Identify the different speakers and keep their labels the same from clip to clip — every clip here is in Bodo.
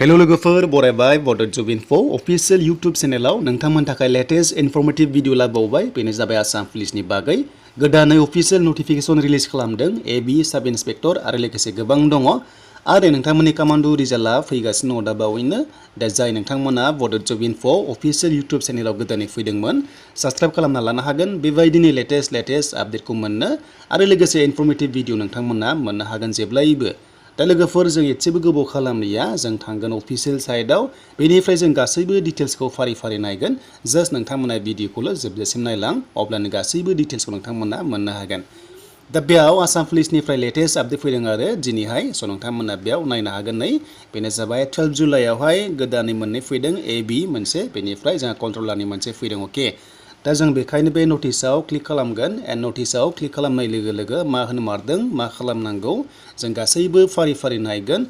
Speaker 1: हेलो लोगोफोर बरायबाय बड जब इनफो अफिशियल यूट्यूब चेनेलाव नोंथांमोन थाखाय लेटेस्ट इनफॉर्मेटिव भिडिअ लाबोबाय बेनो जाबाय आसाम पुलिसनि बागै गोदानै अफिशियल नोटिफिकेशन रिलीज खालामदों एबी सब इन्सपेक्टर आरो लोगोसे गोबां दङ आरो नोंथांमोननि कमांडो रिजाल्टआ फैगासिनो दं दा बावैनो दा जाय नोंथांमोना बड जब इनफो अफिशियल यूट्यूब चेनेलाव गोदानै फैदोंमोन साबस्क्राइब खालामना लानो हागोन बेबायदिनो लेटेस्ट आपडेटखौ मोननो आरो लोगोसे इनफॉर्मेटिव भिडिअ नोंथांमोना मोननो हागोन जेब्लायबो दा लोगोफोर जों एसेबो गोबाव खालामलिया जों थांगोन अफिशियल साइटआव बेनिफ्राय जों गासैबो डिटेल्सखौ फारि फारि नायगोन जस्ट नोंथांमोना भिडिअखौल' जोबजासिम नायलां अब्लानो गासैबो डिटेल्सखौ नोंथांमोना मोननो हागोन दा बेयाव आसाम पुलिसनिफ्राय लेटेस्ट आपडेट फैदों आरो दिनैहाय स' नोंथांमोना बेयाव नायनो हागोन नै बेनो जाबाय 12 जुलाइआवहाय गोदानै मोननै फैदों एबी मोनसे बेनिफ्राय जोंहा कन्ट्रलारनि मोनसे फैदों अके दा जों बेखायनो बे नटिसआव क्लिक खालामगोन एन्ड नटिसआव क्लिक खालामनाय लोगो लोगो मा होनो मारदों मा खालामनांगौ जों गासैबो फारि फारि नायगोन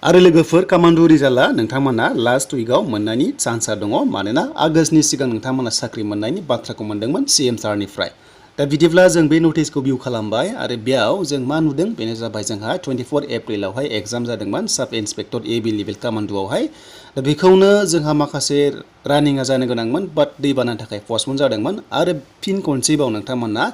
Speaker 1: आरो लोगोफोर कमांडो रिजाल्टआ नोंथांमोना लास्ट उइकआव मोननायनि चान्सआ दङ मानोना आगस्तनि सिगां नोंथांमोना साख्रि मोननायनि बाथ्राखौ मोनदोंमोन सीएम सारनिफ्राय दा बिदिब्ला जों बे नटिसखौ भिउ खालामबाय आरो बेयाव जों मा नुदों बेनो जाबाय जोंहा 24 एप्रिलावहाय एग्जाम जादोंमोन सब इन्सपेक्टर एबी लेभेल कमांडोआवहाय दा बेखौनो जोंहा माखासे रानिंआ जानो गोनांमोन बाट दैबानानि थाखाय पस्टपन जादोंमोन आरो फिन खनसेबाव नोंथांमोना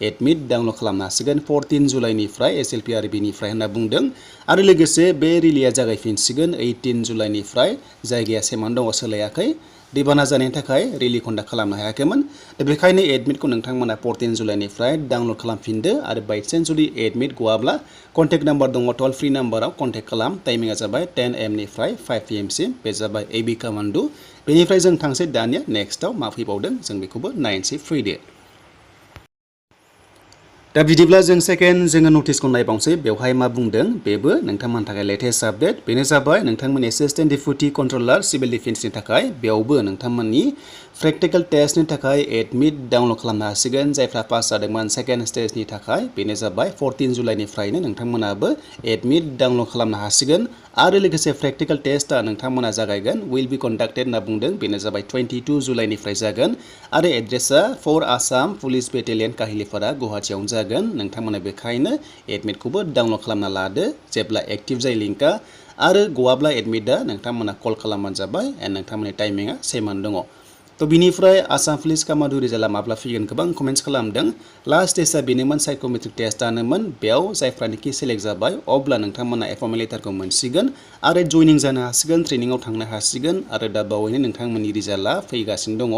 Speaker 1: एडमिट डाउनलड खालामनो हासिगोन 14 जुलाइनिफ्राय एसएलपीआरबीनिफ्राय होनना बुंदों आरो लोगोसे बे रिलिया जागायफिनसिगोन 18 जुलाइनिफ्राय जायगाया सेमान दङ सोलायाखै दैबाना जानायनि थाखाय रिलि कन्डाक्ट खालामनो हायाखैमोन दा बेखायनो एडमिटखौ नोंथांमोना 14 जुलाइनिफ्राय डाउनलड खालामफिनदो आरो बाइचान्स जुदि एडमिट गवाब्ला कन्टेक्ट नाम्बार दङ टल फ्रि नाम्बाराव कन्टेक्ट खालाम टाइमिंआ जाबाय 10 AM निफ्राय 5 PM सिम बे जाबाय एबी कमांडो बेनिफ्राय जों थांसै दानिया नेक्स्टआव मा फैबावदों जों बेखौबो नायनोसै फैदो दा बिदिब्ला जों सेकेन्ड जोङो नटिसखौ नायबावसै बेवहाय मा बुंदों बेबो नोंथांमोननि थाखाय लेटेस्ट आपडेट बेनो जाबाय नोंथांमोननि एसिस्टेन्ट डेपुटि कन्ट्रलार सिभिल डिफेन्सनि थाखाय बेयावबो नोंथांमोननि प्रेक्टिकल टेस्टनि थाखाय एडमिट डाउनलड खालामनो हासिगोन जायफ्रा पास जादोंमोन सेकेन्ड स्टेजनि थाखाय बेनो जाबाय 14 जुलाइनिफ्रायनो नोंथांमोनाबो एडमिट डाउनलड खालामनो हासिगोन आरो लोगोसे प्रेक्टिकल टेस्टआ नोंथांमोना जागायगोन विल बी कन्डाक्टेड होनना बुंदों बेनो जाबाय 22 जुलाइनिफ्राय जागोन आरो एड्रेसा 4 आसाम पुलिस बेटेलियन काहिलिपारा गुवाहाटीआवनो जागोन नोंथांमोना बेखायनो एडमिटखौबो डाउनलड खालामना लादो जेब्ला एक्टिभ जायो लिंकआ आरो गवाब्ला एडमिटआ नोंथांमोना कल खालामबानो जाबाय एन्ड नोंथांमोननि टाइमिंआ सेमानो दङ थ' बिनिफ्राय आसाम पुलिस कमांडो रिजाल्टआ माब्ला फैगोन गोबां कमेन्ट्स खालामदों लास्ट टेस्टआ बेनोमोन साइकोमेट्रिक टेस्टआनोमोन बेयाव जायफ्रानोखि सेलेक्ट जाबाय अब्ला नोंथांमोना एपइन्टमेन्ट लेटारखौ मोनसिगोन आरो जइनिं जानो हासिगोन ट्रेनिंआव थांनो हासिगोन आरो दा बावैनो नोंथांमोननि रिजाल्टआ फैगासिनो दङ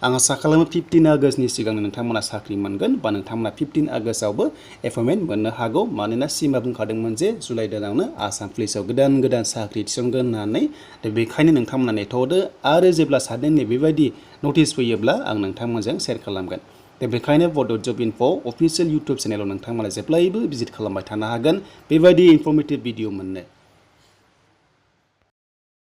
Speaker 1: आं आसा खालामो 15 आगस्तनि सिगांनो नोंथांमोना साख्रि मोनगोन बा नोंथांमोना 15 आगस्टआवबो एपइन्टमेन्ट मोननो हागौ मानोना सीएमआ बुंखादोंमोन जे जुलाइ दानावनो आसाम पुलिसाव गोदान साख्रि थिसनगोन होननानै दा बेखायनो नोंथांमोना नेथ'दो आरो जेब्ला साडेनलि बेबायदि नटिस फैयोब्ला आं नोंथांमोनजों शेयार खालामगोन दा बेखायनो बड जब इनफो अफिशियल यूट्यूब चेनेलाव नोंथांमोना जेब्लायबो भिजिट खालामबाय थानो हागोन बेबायदि इनफर्मेटिभ भिडिअ मोननो